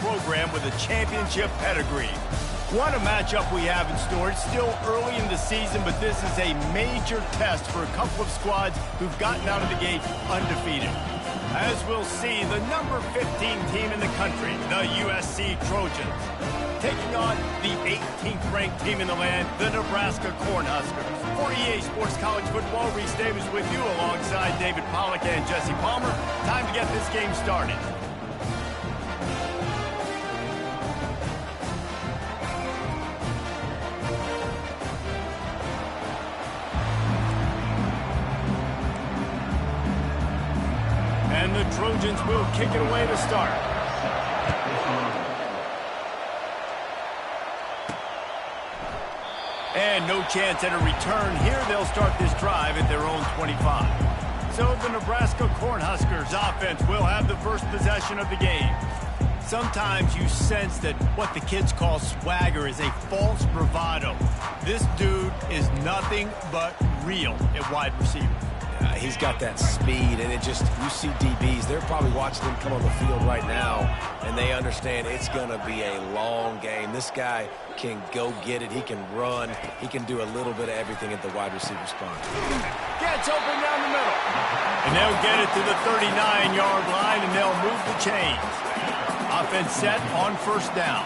program with a championship pedigree. What a matchup we have in store. It's still early in the season, but this is a major test for a couple of squads who've gotten out of the gate undefeated. As we'll see, the number 15 team in the country, the USC Trojans, taking on the 18th ranked team in the land, the Nebraska Cornhuskers. For EA Sports College Football, Reese Davis with you alongside David Pollack and Jesse Palmer. Time to get this game started. And the Trojans will kick it away to start. And no chance at a return here. They'll start this drive at their own 25. So the Nebraska Cornhuskers offense will have the first possession of the game. Sometimes you sense that what the kids call swagger is a false bravado. This dude is nothing but real at wide receiver. He's got that speed, and you see DBs, they're probably watching him come on the field right now, and they understand it's going to be a long game. This guy can go get it. He can run. He can do a little bit of everything at the wide receiver spot. Gets open down the middle. And they'll get it to the 39-yard line, and they'll move the chains. Offense set on first down.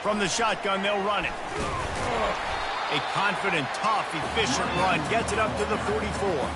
From the shotgun, they'll run it. A confident, tough, efficient run gets it up to the 44.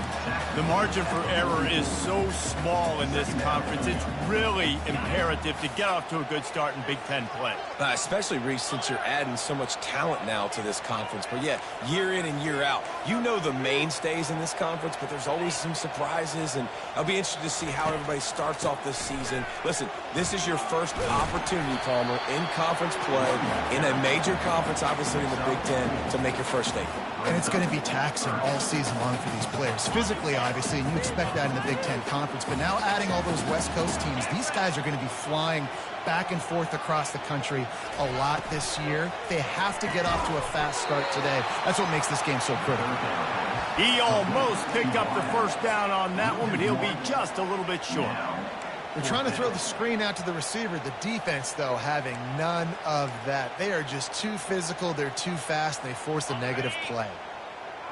The margin for error is so small in this conference. It's really imperative to get off to a good start in Big Ten play. Especially, Reese, since you're adding so much talent now to this conference. But, yeah, year in and year out, you know the mainstays in this conference, but there's always some surprises, and I'll be interested to see how everybody starts off this season. Listen, this is your first opportunity, Palmer, in conference play, in a major conference, obviously in the Big Ten, to make your first statement. And it's going to be taxing all season long for these players. Physically, obviously, and you expect that in the Big Ten Conference. But now adding all those West Coast teams, these guys are going to be flying back and forth across the country a lot this year. They have to get off to a fast start today. That's what makes this game so critical. He almost picked up the first down on that one, but he'll be just a little bit short. They're trying to throw the screen out to the receiver. The defense, though, having none of that. They are just too physical. They're too fast, and they force a negative play.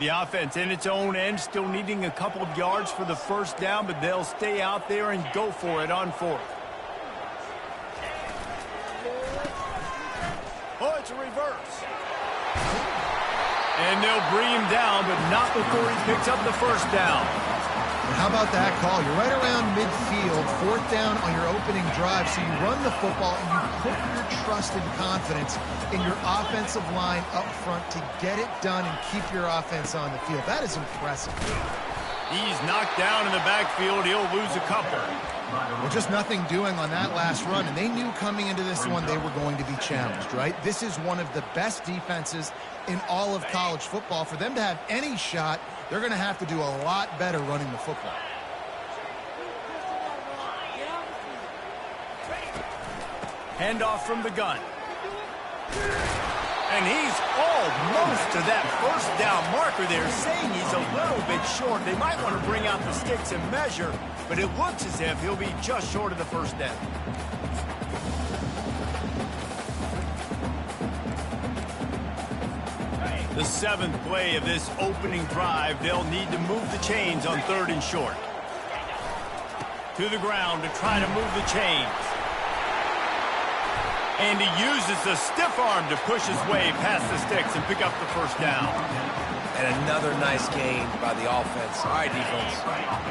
The offense in its own end still needing a couple of yards for the first down, but they'll stay out there and go for it on fourth. Oh, it's a reverse. And they'll bring him down, but not before he picks up the first down. And how about that call? You're right around midfield, fourth down on your opening drive. So you run the football and you put your trust and confidence in your offensive line up front to get it done and keep your offense on the field. That is impressive. He's knocked down in the backfield. He'll lose a couple. Well, just nothing doing on that last run, and they knew coming into this one they were going to be challenged, right? This is one of the best defenses in all of college football. For them to have any shot, they're going to have to do a lot better running the football. Handoff from the gun. And he's almost to that first down marker there, saying he's a little bit short. They might want to bring out the sticks and measure, but it looks as if he'll be just short of the first down. The seventh play of this opening drive, they'll need to move the chains on third and short. To the ground to try to move the chains. And he uses the stiff arm to push his way past the sticks and pick up the first down. And another nice gain by the offense. All right, defense,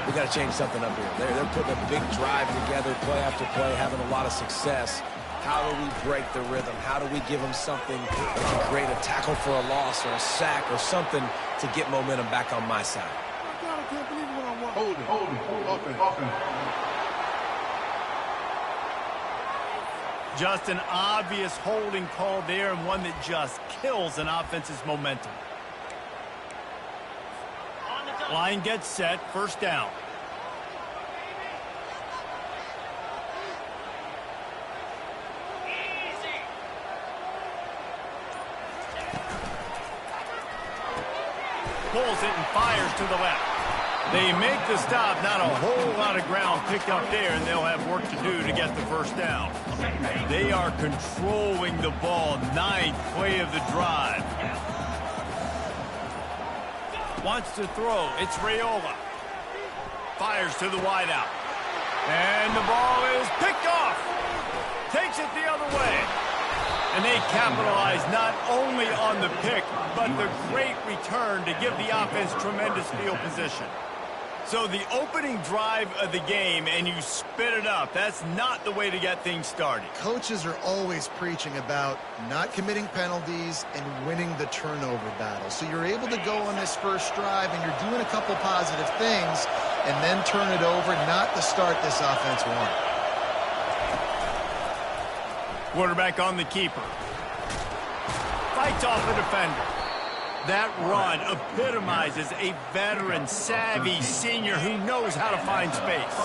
we got to change something up here. They're putting a big drive together, play after play, having a lot of success. How do we break the rhythm? How do we give them something that can create a tackle for a loss or a sack or something to get momentum back on my side? I can't believe what I want. Hold it. Just an obvious holding call there, and one that just kills an offense's momentum. Line gets set, first down. pulls it and fires to the left. They make the stop, not a whole lot of ground picked up there, and they'll have work to do to get the first down. They are controlling the ball. Ninth play of the drive. Wants to throw. It's Raiola. Fires to the wideout. And the ball is picked off. Takes it the other way. And they capitalize not only on the pick, but the great return to give the offense tremendous field position. So the opening drive of the game, and you spit it up. That's not the way to get things started. Coaches are always preaching about not committing penalties and winning the turnover battle. So you're able to go on this first drive, and you're doing a couple positive things, and then turn it over, not the start this offense wanted. Quarterback on the keeper. Fights off the defender. That run epitomizes a veteran, savvy senior who knows how to find space.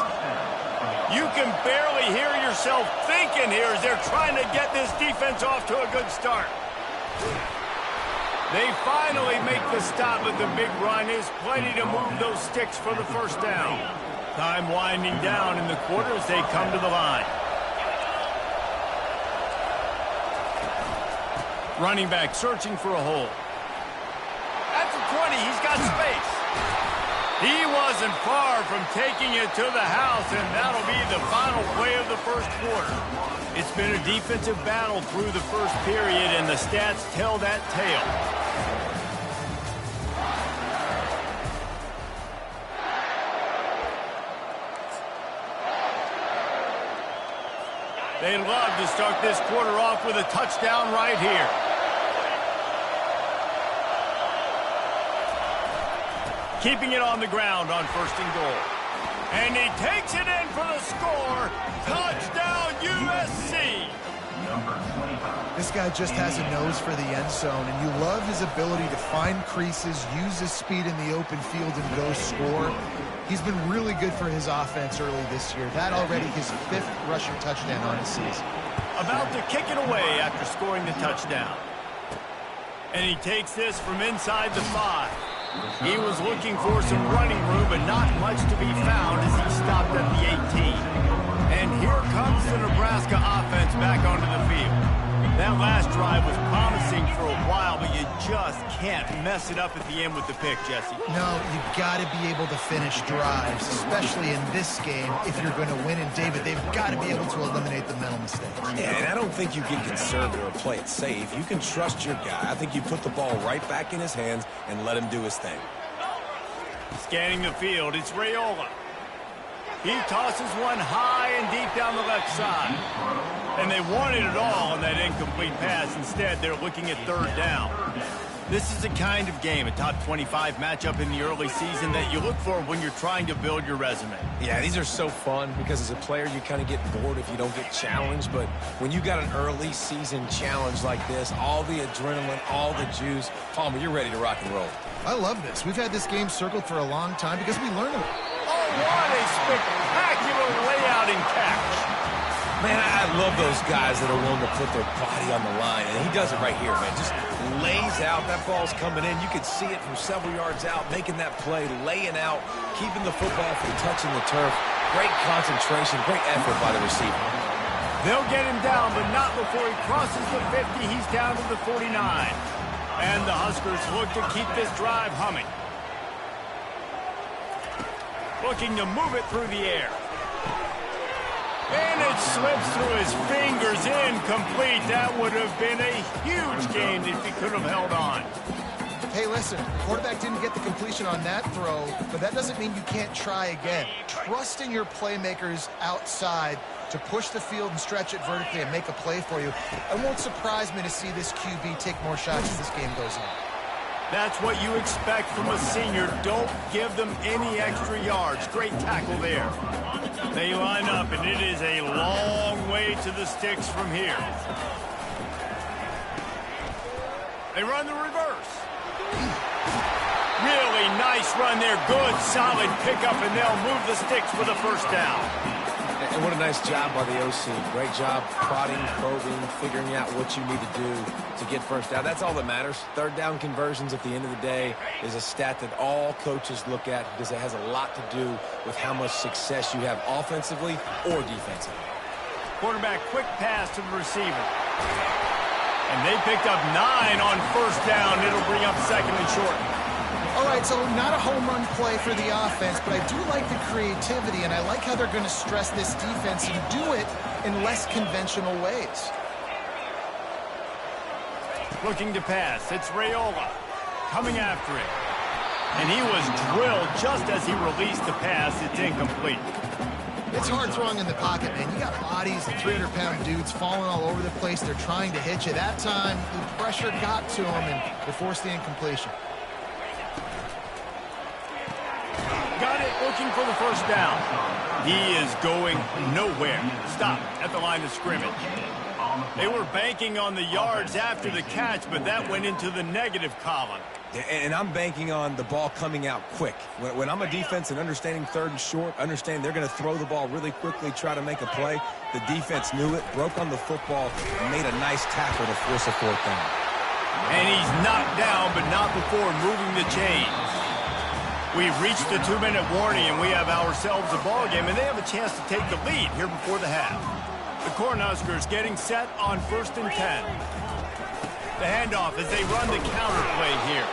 You can barely hear yourself thinking here as they're trying to get this defense off to a good start. They finally make the stop, but the big run is plenty to move those sticks for the first down. Time winding down in the quarter as they come to the line. Running back searching for a hole. At the 20, he's got space. He wasn't far from taking it to the house, and that'll be the final play of the first quarter. It's been a defensive battle through the first period, and the stats tell that tale. They'd love to start this quarter off with a touchdown right here. Keeping it on the ground on 1st and goal. And he takes it in for the score. Touchdown, USC! This guy just has a nose for the end zone, and you love his ability to find creases, use his speed in the open field, and go score. He's been really good for his offense early this year. That already his 5th rushing touchdown on the season. About to kick it away after scoring the touchdown. And he takes this from inside the 5. He was looking for some running room, but not much to be found as he stopped at the 18. And here comes the Nebraska offense back onto the field. That last drive was promising for a while, but you just can't mess it up at the end with the pick, Jesse. No, you got to be able to finish drives, especially in this game if you're going to win. And, David, they've got to be able to eliminate the mental mistakes. Yeah, and I don't think you get conservative or play it safe. You can trust your guy. I think you put the ball right back in his hands and let him do his thing. Scanning the field, it's Raiola. He tosses one high and deep down the left side. And they wanted it all on that incomplete pass. Instead, they're looking at 3rd down. This is the kind of game, a top 25 matchup in the early season, that you look for when you're trying to build your resume. Yeah, these are so fun because as a player, you kind of get bored if you don't get challenged. But when you got an early season challenge like this, all the adrenaline, all the juice, Palmer, you're ready to rock and roll. I love this. We've had this game circled for a long time because we learn it. Oh, what a spectacular layout and catch. Man, I love those guys that are willing to put their body on the line, and he does it right here, man. Just lays out. That ball's coming in. You can see it from several yards out, making that play, laying out, keeping the football from touching the turf. Great concentration, great effort by the receiver. They'll get him down, but not before he crosses the 50. He's down to the 49. And the Huskers look to keep this drive humming. Looking to move it through the air. And it slips through his fingers, incomplete. That would have been a huge gain if he could have held on. Hey, listen, the quarterback didn't get the completion on that throw, but that doesn't mean you can't try again. Trusting your playmakers outside to push the field and stretch it vertically and make a play for you. It won't surprise me to see this QB take more shots as this game goes on. That's what you expect from a senior. Don't give them any extra yards. Great tackle there. They line up, and it is a long way to the sticks from here. They run the reverse. Really nice run there. Good, solid pickup, and they'll move the sticks for the first down. And what a nice job by the OC. Great job prodding, probing, figuring out what you need to do to get first down. That's all that matters. Third down conversions at the end of the day is a stat that all coaches look at because it has a lot to do with how much success you have offensively or defensively. Quarterback quick pass to the receiver. And they picked up 9 on first down. It'll bring up second and short. All right, so not a home run play for the offense, but I do like the creativity, and I like how they're going to stress this defense and do it in less conventional ways. Looking to pass. It's Raiola coming after it. And he was drilled just as he released the pass. It's incomplete. It's hard throwing in the pocket, man. You got bodies and 300-pound dudes falling all over the place. They're trying to hit you. That time, the pressure got to him, and they forced the incompletion. Got it, looking for the first down. He is going nowhere. Stop at the line of scrimmage. They were banking on the yards after the catch, but that went into the negative column. And I'm banking on the ball coming out quick. When I'm a defense and understanding third and short, understand they're going to throw the ball really quickly, try to make a play. The defense knew it, broke on the football, and made a nice tackle to force a fourth down. And he's knocked down, but not before moving the chains. We've reached the 2-minute warning, and we have ourselves a ball game, and they have a chance to take the lead here before the half. The Cornhuskers getting set on 1st and 10. The handoff as they run the counter play here.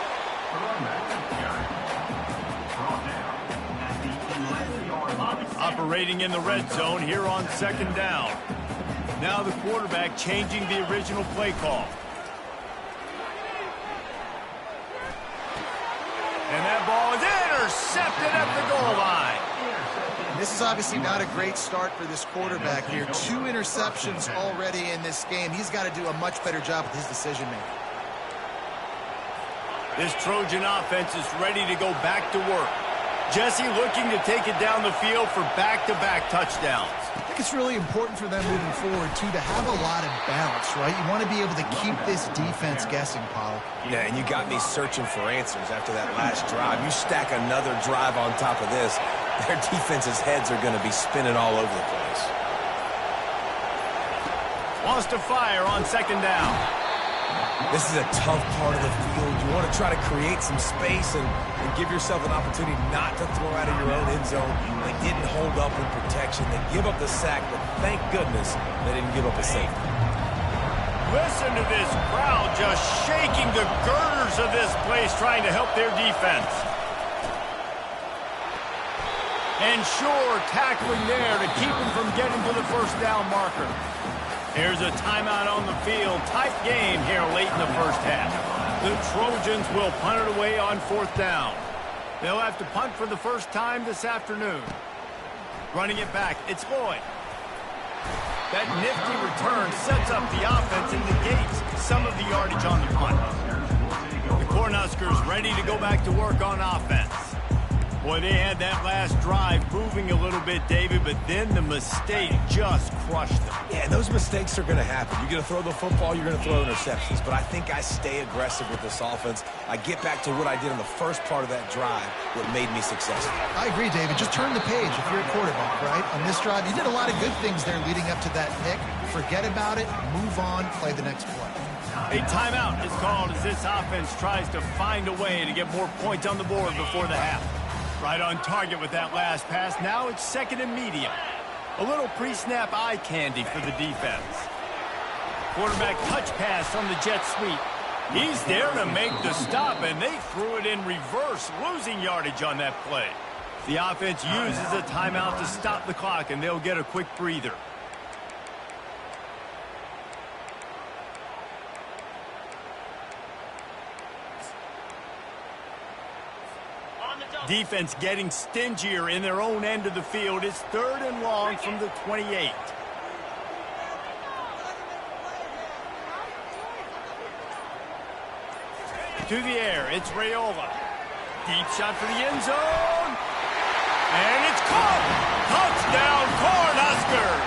Operating in the red zone here on 2nd down. Now the quarterback changing the original play call. And that ball is intercepted at the goal line. This is obviously not a great start for this quarterback here. 2 interceptions already in this game. He's got to do a much better job with his decision-making. This Trojan offense is ready to go back to work. Jesse looking to take it down the field for back-to-back touchdowns. I think it's really important for them moving forward, too, to have a lot of balance, right? You want to be able to keep this defense guessing, Paul. Yeah, and you got me searching for answers after that last drive. You stack another drive on top of this, their defense's heads are going to be spinning all over the place. Wants to fire on 2nd down. This is a tough part of the field. You want to try to create some space and give yourself an opportunity not to throw out of your own end zone. They didn't hold up in protection. They give up the sack, but thank goodness they didn't give up a safety. Listen to this crowd just shaking the girders of this place trying to help their defense. And sure, tackling there to keep him from getting to the first down marker. Here's a timeout on the field. Tight game here late in the first half. The Trojans will punt it away on 4th down. They'll have to punt for the first time this afternoon. Running it back, it's Lloyd. That nifty return sets up the offense and negates some of the yardage on the punt. The Cornhuskers ready to go back to work on offense. Boy, they had that last drive moving a little bit, David, but then the mistake just crushed them. Yeah, those mistakes are going to happen. You're going to throw the football, you're going to throw interceptions. But I think I stay aggressive with this offense. I get back to what I did in the first part of that drive, what made me successful. I agree, David. Just turn the page if you're a quarterback, right? On this drive, you did a lot of good things there leading up to that pick. Forget about it, move on, play the next play. A timeout is called as this offense tries to find a way to get more points on the board before the half. Right on target with that last pass. Now it's 2nd and medium. A little pre-snap eye candy for the defense. Quarterback touch pass on the jet sweep. He's there to make the stop, and they threw it in reverse, losing yardage on that play. The offense uses a timeout to stop the clock, and they'll get a quick breather. Defense getting stingier in their own end of the field. It's 3rd and long from the 28. To the air, it's Raiola. Deep shot for the end zone. And it's caught. Touchdown, Cornhuskers.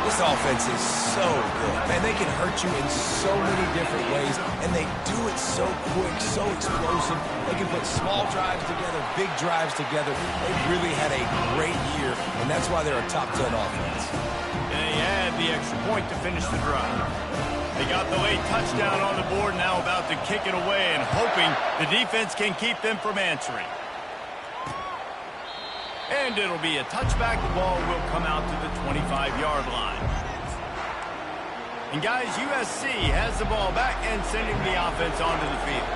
This This offense is so good. Man, they can hurt you in so many different ways, and they do it so quick, so explosive. They can put small drives together, big drives together. They've really had a great year, and that's why they're a top 10 offense. And they had the extra point to finish the drive. They got the late touchdown on the board, now about to kick it away and hoping the defense can keep them from answering. And it'll be a touchback. The ball will come out to the 25-yard line. And guys, USC has the ball back and sending the offense onto the field.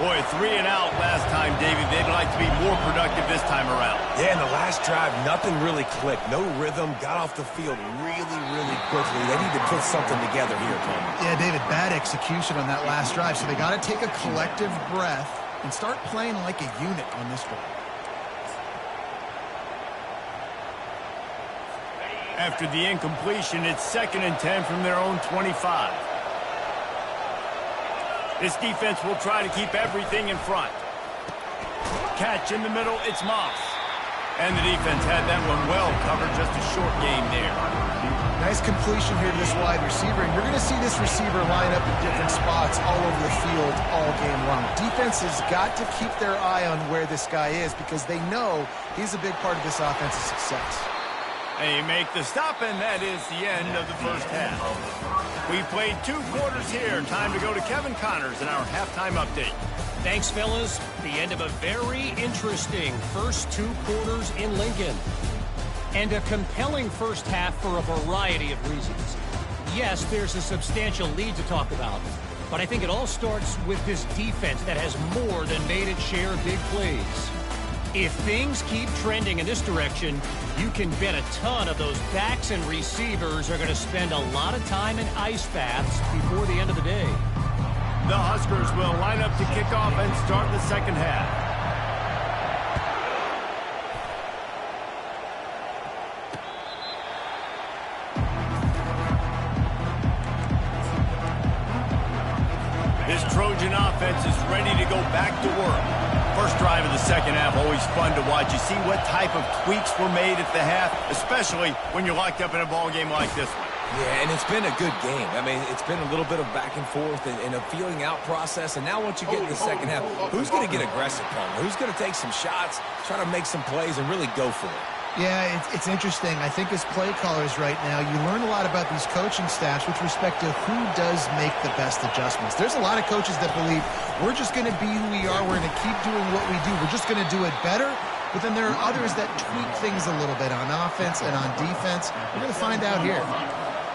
Boy, 3 and out last time, David. They'd like to be more productive this time around. Yeah, in the last drive, nothing really clicked. No rhythm, got off the field really, really quickly. They need to put something together here, Tony. Yeah, David, bad execution on that last drive. So they got to take a collective breath and start playing like a unit on this one. After the incompletion, it's 2nd and 10 from their own 25. This defense will try to keep everything in front. Catch in the middle, it's Moss. And the defense had that one well covered, just a short game there. Nice completion here to this wide receiver, and you're going to see this receiver line up in different spots all over the field all game long. Defense has got to keep their eye on where this guy is because they know he's a big part of this offensive success. They make the stop, and that is the end of the first half. We've played 2 quarters here. Time to go to Kevin Connors in our halftime update. Thanks, fellas. The end of a very interesting first 2 quarters in Lincoln. And a compelling first half for a variety of reasons. Yes, there's a substantial lead to talk about, but I think it all starts with this defense that has more than made its share of big plays. If things keep trending in this direction, you can bet a ton of those backs and receivers are going to spend a lot of time in ice baths before the end of the day. The Huskers will line up to kick off and start the second half. This Trojan offense is ready to go back to work. First drive of the second half, always fun to watch. You see what type of tweaks were made at the half, especially when you're locked up in a ball game like this one. Yeah, and it's been a good game. I mean, it's been a little bit of back and forth and a feeling out process. And now once you get in the second half, who's going to get aggressive, Palmer? Who's going to take some shots, try to make some plays, and really go for it? Yeah, it's interesting. I think as play callers right now, you learn a lot about these coaching staffs with respect to who does make the best adjustments. There's a lot of coaches that believe we're just going to be who we are. We're going to keep doing what we do. We're just going to do it better. But then there are others that tweak things a little bit on offense and on defense. We're going to find out here.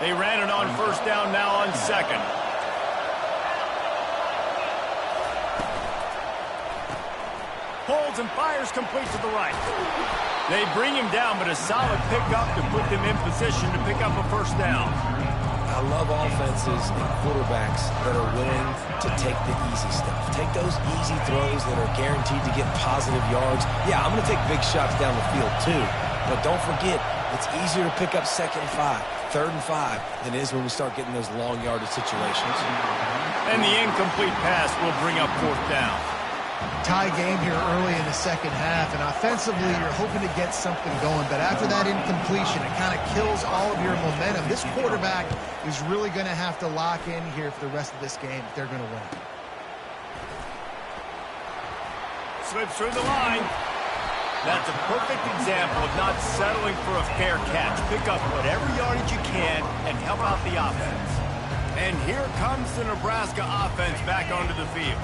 They ran it on first down, now on second. Holds and fires complete to the right. They bring him down, but a solid pickup to put them in position to pick up a first down. I love offenses and quarterbacks that are willing to take the easy stuff. Take those easy throws that are guaranteed to get positive yards. Yeah, I'm going to take big shots down the field too. But don't forget, it's easier to pick up 2nd and 5, 3rd and 5 than it is when we start getting those long yardage situations. And the incomplete pass will bring up 4th down. Tie game here early in the second half, and offensively you're hoping to get something going, but after that incompletion it kind of kills all of your momentum. This quarterback is really going to have to lock in here for the rest of this game if they're going to win. Slips through the line. That's a perfect example of not settling for a fair catch. Pick up whatever yardage you can and help out the offense. And here comes the Nebraska offense back onto the field.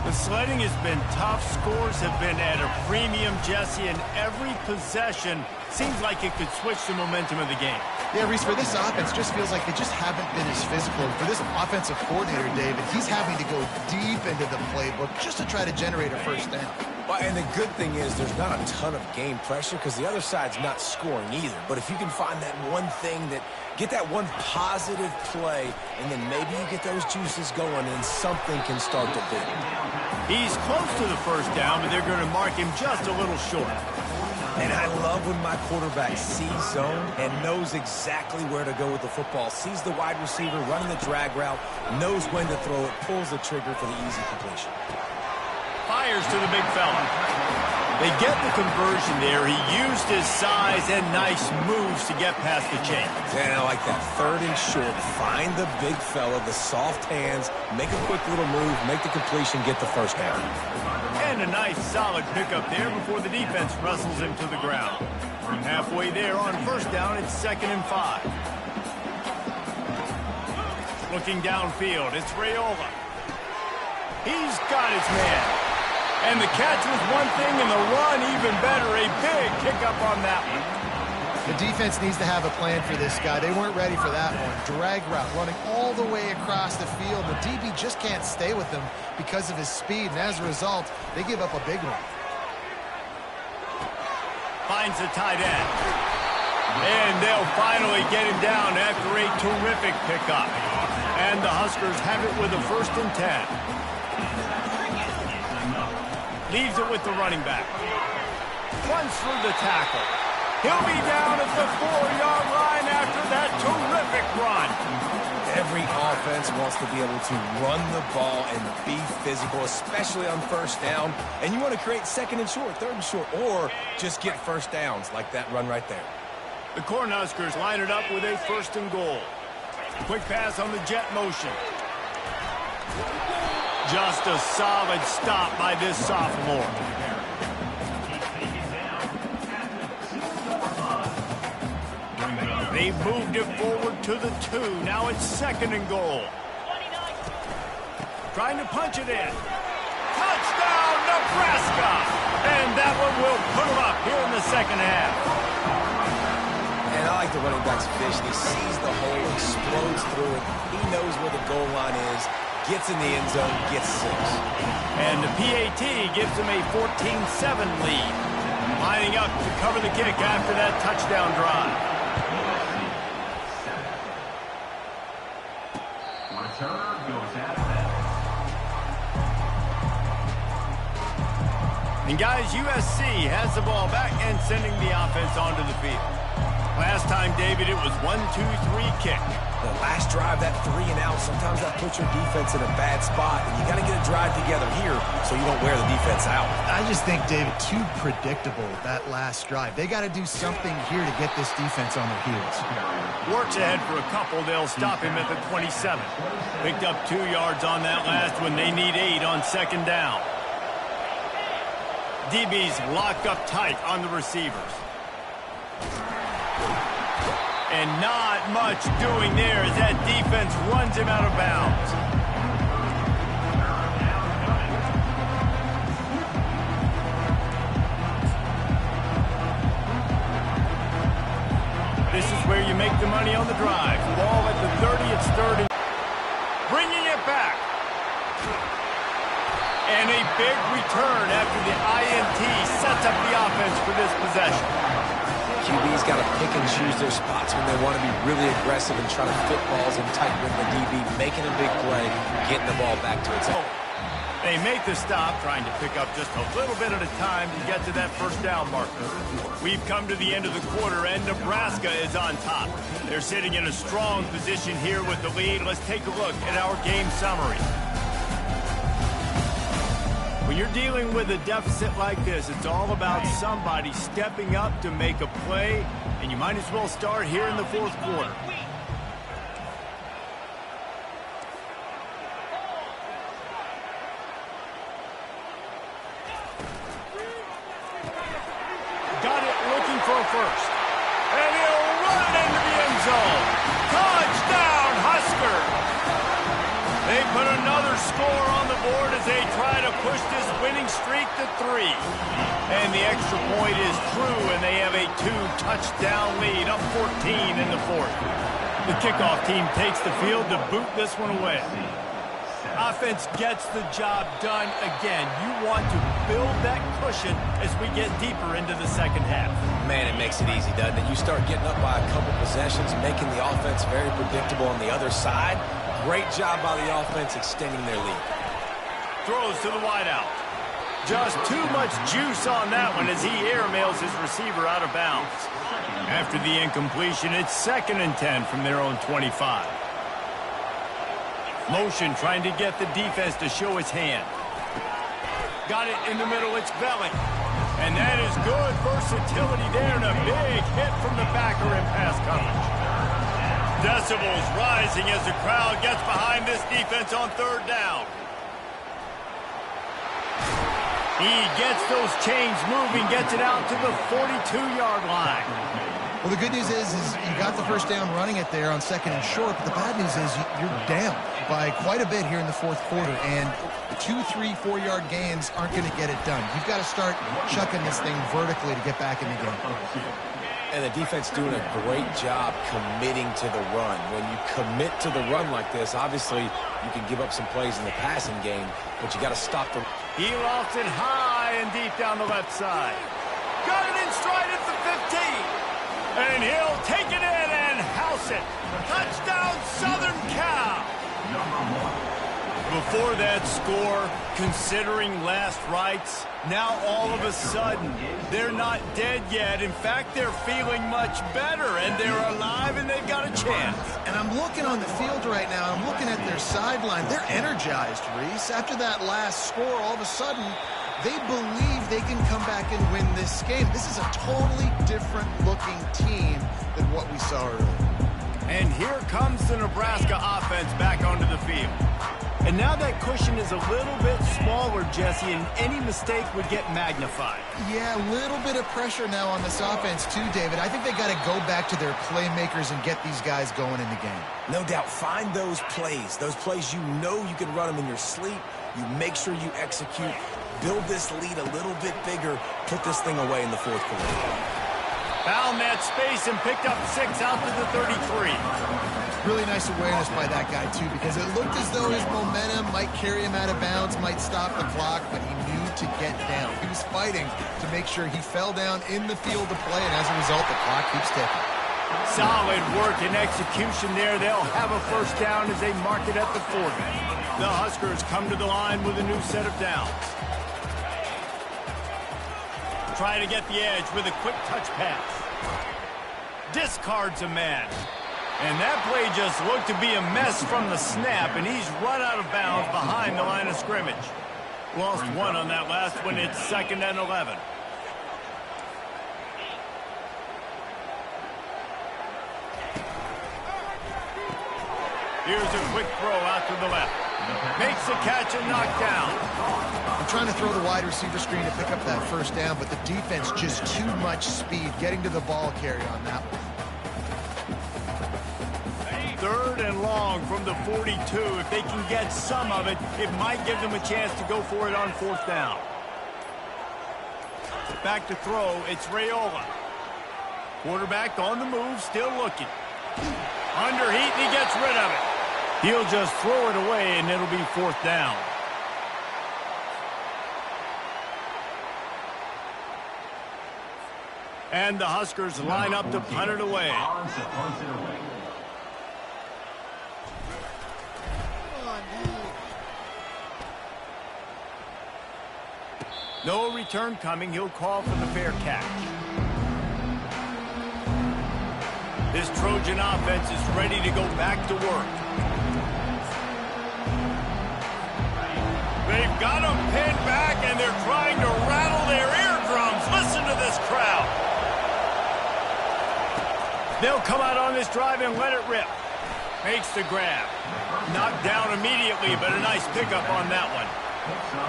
The sledding has been tough. Scores have been at a premium, Jesse, and every possession seems like it could switch the momentum of the game. Yeah, Reese, for this offense, just feels like they just haven't been as physical. For this offensive coordinator, David, he's having to go deep into the playbook just to try to generate a first down. Well, and the good thing is there's not a ton of game pressure because the other side's not scoring either. But if you can find that one thing that get that one positive play, and then maybe you get those juices going, and something can start to build. He's close to the first down, but they're going to mark him just a little short. And I love when my quarterback sees zone and knows exactly where to go with the football. Sees the wide receiver running the drag route, knows when to throw it, pulls the trigger for the easy completion. Fires to the big fella. They get the conversion there. He used his size and nice moves to get past the chain. And I like that 3rd and short. Find the big fella, the soft hands, make a quick little move, make the completion, get the first down. And a nice solid pickup there before the defense wrestles him to the ground. From halfway there on first down, it's 2nd and 5. Looking downfield, it's Raiola. He's got his man. And the catch was one thing, and the run even better. A big pickup on that one. The defense needs to have a plan for this guy. They weren't ready for that one. Drag route, running all the way across the field. The DB just can't stay with him because of his speed, and as a result, they give up a big one. Finds the tight end. And they'll finally get him down after a terrific pickup. And the Huskers have it with a 1st and 10. Leaves it with the running back. Runs through the tackle. He'll be down at the 4-yard line after that terrific run. Every offense wants to be able to run the ball and be physical, especially on first down. And you want to create 2nd and short, 3rd and short, or just get first downs like that run right there. The Cornhuskers line it up with a 1st and goal. Quick pass on the jet motion. Just a solid stop by this sophomore. They've moved it forward to the 2. Now it's 2nd and goal. Trying to punch it in. Touchdown, Nebraska! And that one will put them up here in the 2nd half. And I like the running back's vision. He sees the hole, explodes through it. He knows where the goal line is. Gets in the end zone, gets 6. And the PAT gives them a 14-7 lead. Lining up to cover the kick after that touchdown drive. Returner goes out of bounds. And guys, USC has the ball back and sending the offense onto the field. Last time, David, it was 1-2-3 kick. The last drive, that 3 and out, sometimes that puts your defense in a bad spot, and you got to get a drive together here so you don't wear the defense out. I just think, David, too predictable, that last drive. They got to do something here to get this defense on their heels. Works ahead for a couple. They'll stop him at the 27. Picked up 2 yards on that last one. They need 8 on 2nd down. DB's locked up tight on the receivers. And not much doing there as that defense runs him out of bounds. This is where you make the money on the drive. Ball at the 30, it's 30. Bringing it back. And a big return after the INT sets up the offense for this possession. QB's got to pick and choose their spots when they want to be really aggressive and try to fit balls in tight with the DB, making a big play, getting the ball back to its own. They make the stop, trying to pick up just a little bit at a time to get to that first down marker. We've come to the end of the quarter, and Nebraska is on top. They're sitting in a strong position here with the lead. Let's take a look at our game summary. When you're dealing with a deficit like this, it's all about somebody stepping up to make a play, and you might as well start here in the 4th quarter. Got it, looking for a first. And he'll run it into the end zone. Touchdown, Husker! They put another score on the board as they try to push this winning streak to 3. And the extra point is true, and they have a 2-touchdown lead, up 14 in the 4th. The kickoff team takes the field to boot this one away. Offense gets the job done again. You want to build that cushion as we get deeper into the 2nd half. Man, it makes it easy, doesn't it? You start getting up by a couple possessions, making the offense very predictable on the other side. Great job by the offense extending their lead. Throws to the wideout. Just too much juice on that one as he airmails his receiver out of bounds. After the incompletion, it's 2nd and 10 from their own 25. Motion trying to get the defense to show his hand. Got it in the middle, it's Belling. And that is good versatility there, and a big hit from the backer in pass coverage. Decibels rising as the crowd gets behind this defense on third down. He gets those chains moving, gets it out to the 42-yard line. Well, the good news is you got the first down running it there on second and short, but the bad news is you're down by quite a bit here in the fourth quarter, and 2, 3, 4-yard gains aren't going to get it done. You've got to start chucking this thing vertically to get back in the game. And the defense doing a great job committing to the run. When you commit to the run like this, obviously you can give up some plays in the passing game, but you got to stop the... He lofts it high and deep down the left side. Got it in stride at the 15. And he'll take it in and house it. Touchdown, Southern Cal. Before that score, considering last rites, now all of a sudden, they're not dead yet. In fact, they're feeling much better, and they're alive, and they've got a chance. And I'm looking on the field right now. I'm looking at their sideline. They're energized, Reese. After that last score, all of a sudden, they believe they can come back and win this game. This is a totally different-looking team than what we saw earlier. And here comes the Nebraska offense back onto the field. And now that cushion is a little bit smaller, Jesse, and any mistake would get magnified. Yeah, a little bit of pressure now on this offense too, David. I think they got to go back to their playmakers and get these guys going in the game. No doubt, find those plays you know you can run them in your sleep. You make sure you execute. Build this lead a little bit bigger. Put this thing away in the fourth quarter. Found that space and picked up 6 out to the 33. Really nice awareness by that guy, too, because it looked as though his momentum might carry him out of bounds, might stop the clock, but he knew to get down. He was fighting to make sure he fell down in the field to play, and as a result, the clock keeps ticking. Solid work and execution there. They'll have a first down as they mark it at the 40. The Huskers come to the line with a new set of downs. Trying to get the edge with a quick touch pass. Discards a man. And that play just looked to be a mess from the snap, and he's run out of bounds behind the line of scrimmage. Lost one on that last one. It's 2nd and 11. Here's a quick throw out to the left. Makes the catch and knocked down. I'm trying to throw the wide receiver screen to pick up that first down, but the defense just too much speed getting to the ball carrier on that one. 3rd and long from the 42. If they can get some of it, it might give them a chance to go for it on 4th down. Back to throw, it's Raiola. Quarterback on the move, still looking. Under heat, and he gets rid of it. He'll just throw it away, and it'll be 4th down. And the Huskers line up to punt it away. No return coming. He'll call for the fair catch. This Trojan offense is ready to go back to work. They've got them pinned back, and they're trying to rattle their eardrums. Listen to this crowd. They'll come out on this drive and let it rip. Makes the grab. Knocked down immediately, but a nice pickup on that one.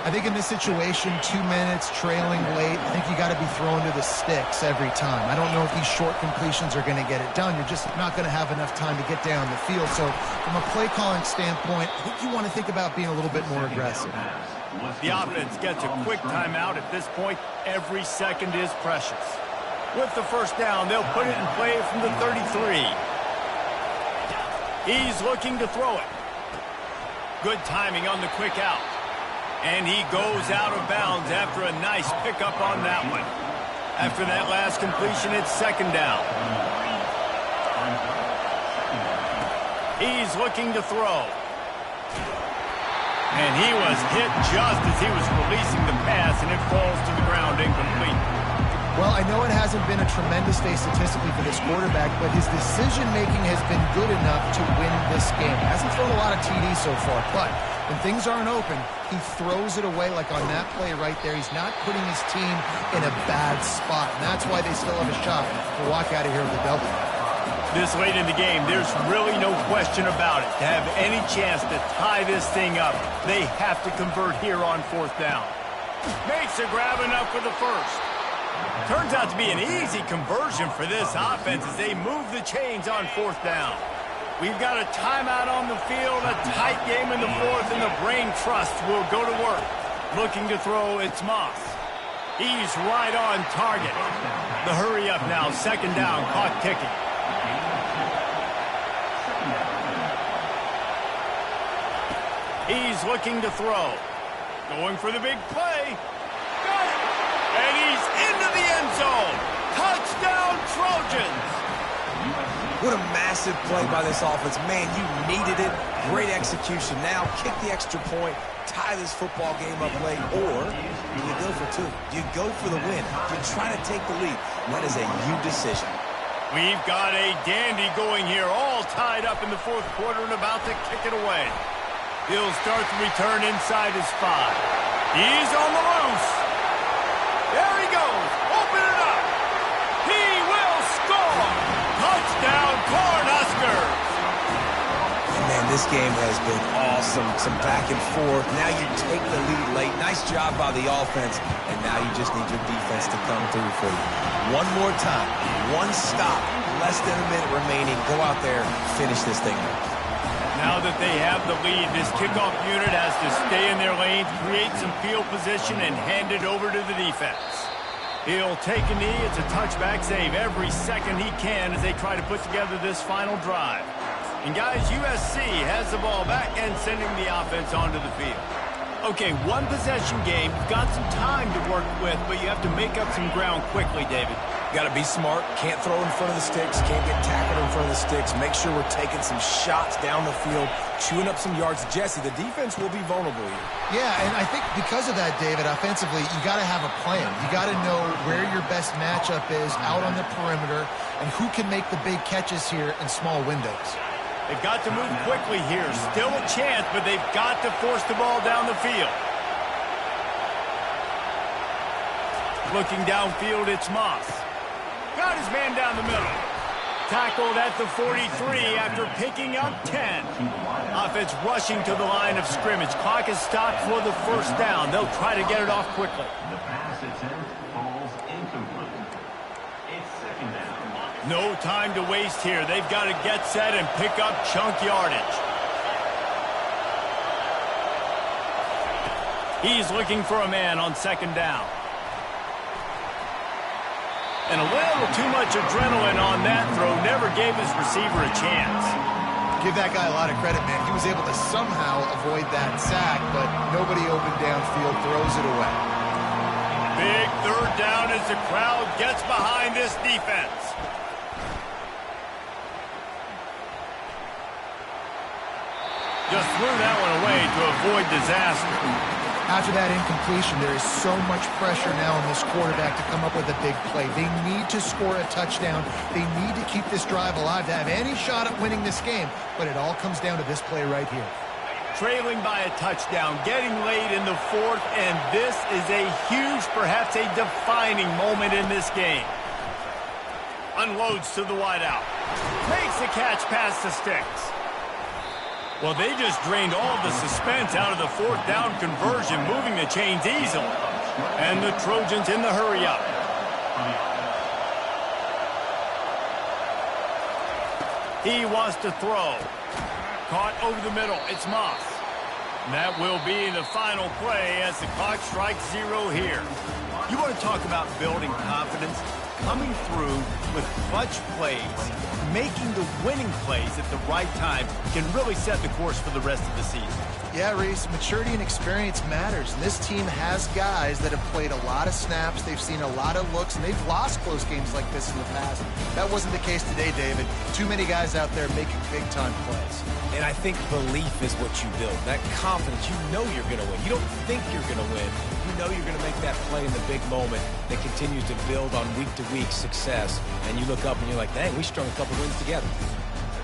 I think in this situation, 2 minutes, trailing late, I think you got to be throwing to the sticks every time. I don't know if these short completions are going to get it done. You're just not going to have enough time to get down the field. So from a play calling standpoint, I think you want to think about being a little bit more aggressive. The offense gets a quick timeout. At this point, every second is precious. With the first down, they'll put it in play from the 33. He's looking to throw it. Good timing on the quick out. And he goes out of bounds after a nice pickup on that one. After that last completion, it's 2nd down. He's looking to throw. And he was hit just as he was releasing the pass, and it falls to the ground incomplete. Well, I know it has hasn't been a tremendous day statistically for this quarterback, but his decision-making has been good enough to win this game. Hasn't thrown a lot of TDs so far, but when things aren't open, he throws it away like on that play right there. He's not putting his team in a bad spot, and that's why they still have a shot to walk out of here with a W. This late in the game, there's really no question about it. To have any chance to tie this thing up, they have to convert here on 4th down. Makes a grab enough for the first. Turns out to be an easy conversion for this offense as they move the chains on 4th down. We've got a timeout on the field, a tight game in the 4th, and the brain trust will go to work. Looking to throw, it's Moss. He's right on target. The hurry up now, 2nd down, clock ticking. He's looking to throw. Going for the big play. Got it! And he's into the end zone. Touchdown, Trojans! What a massive play by this offense. Man, you needed it. Great execution. Now kick the extra point, tie this football game up late, or do you go for 2? Do you go for the win? Do you try to take the lead? And that is a you decision. We've got a dandy going here, all tied up in the 4th quarter and about to kick it away. He'll start the return inside his 5. He's on the loose. There he goes. Open it up. He will score. Touchdown, Cornhuskers. Man, this game has been awesome. Some back and forth. Now you take the lead late. Nice job by the offense. And now you just need your defense to come through for you. One more time. One stop. Less than a minute remaining. Go out there. Finish this thing up. Now that they have the lead, this kickoff unit has to stay in their lanes, create some field position, and hand it over to the defense. He'll take a knee. It's a touchback save every second he can as they try to put together this final drive. And guys, USC has the ball back and sending the offense onto the field. Okay, one possession game. You've got some time to work with, but you have to make up some ground quickly, David. Got to be smart. Can't throw in front of the sticks. Can't get tackled in front of the sticks. Make sure we're taking some shots down the field, chewing up some yards. Jesse, the defense will be vulnerable here. Yeah, and I think because of that, David, offensively, you got to have a plan. You got to know where your best matchup is out on the perimeter and who can make the big catches here in small windows. They've got to move quickly here. Still a chance, but they've got to force the ball down the field. Looking downfield, it's Moss. Got his man down the middle. Tackled at the 43 after picking up 10. Offense rushing to the line of scrimmage. Clock is stopped for the 1st down. They'll try to get it off quickly. The pass attempt falls incomplete. It's 2nd down. No time to waste here. They've got to get set and pick up chunk yardage. He's looking for a man on 2nd down. And a little too much adrenaline on that throw. Never gave his receiver a chance. Give that guy a lot of credit, man. He was able to somehow avoid that sack, but nobody open downfield, throws it away. Big 3rd down as the crowd gets behind this defense. Just threw that one away to avoid disaster. After that incompletion, there is so much pressure now on this quarterback to come up with a big play. They need to score a touchdown. They need to keep this drive alive to have any shot at winning this game. But it all comes down to this play right here. Trailing by a touchdown, getting late in the 4th, and this is a huge, perhaps a defining moment in this game. Unloads to the wideout. Makes the catch past the sticks. Well, they just drained all the suspense out of the 4th down conversion, moving the chains easily. And the Trojans in the hurry-up. He wants to throw. Caught over the middle. It's Moss. And that will be the final play as the clock strikes 0 here. You want to talk about building confidence? Coming through with clutch plays, making the winning plays at the right time can really set the course for the rest of the season. Yeah, Reese, maturity and experience matters. And this team has guys that have played a lot of snaps. They've seen a lot of looks, and they've lost close games like this in the past. That wasn't the case today, David. Too many guys out there making big-time plays. And I think belief is what you build. That confidence, you know you're going to win. You don't think you're going to win. You know you're going to make make that play in the big moment that continues to build on week-to-week success. And you look up and you're like, dang, we strung a couple wins together.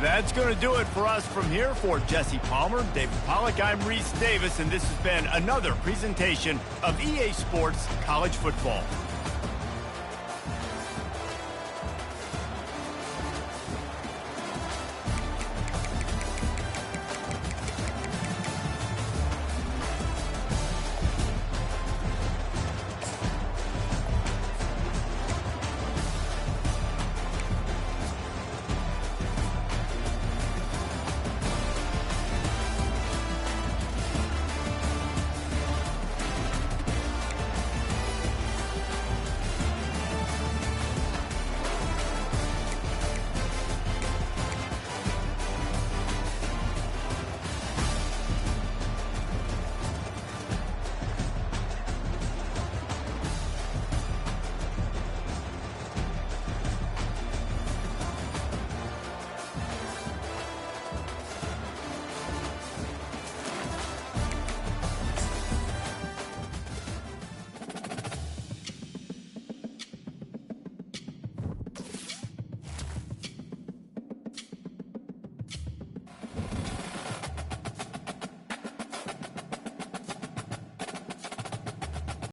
That's going to do it for us from here. For Jesse Palmer, David Pollack, I'm Reese Davis, and this has been another presentation of EA Sports College Football.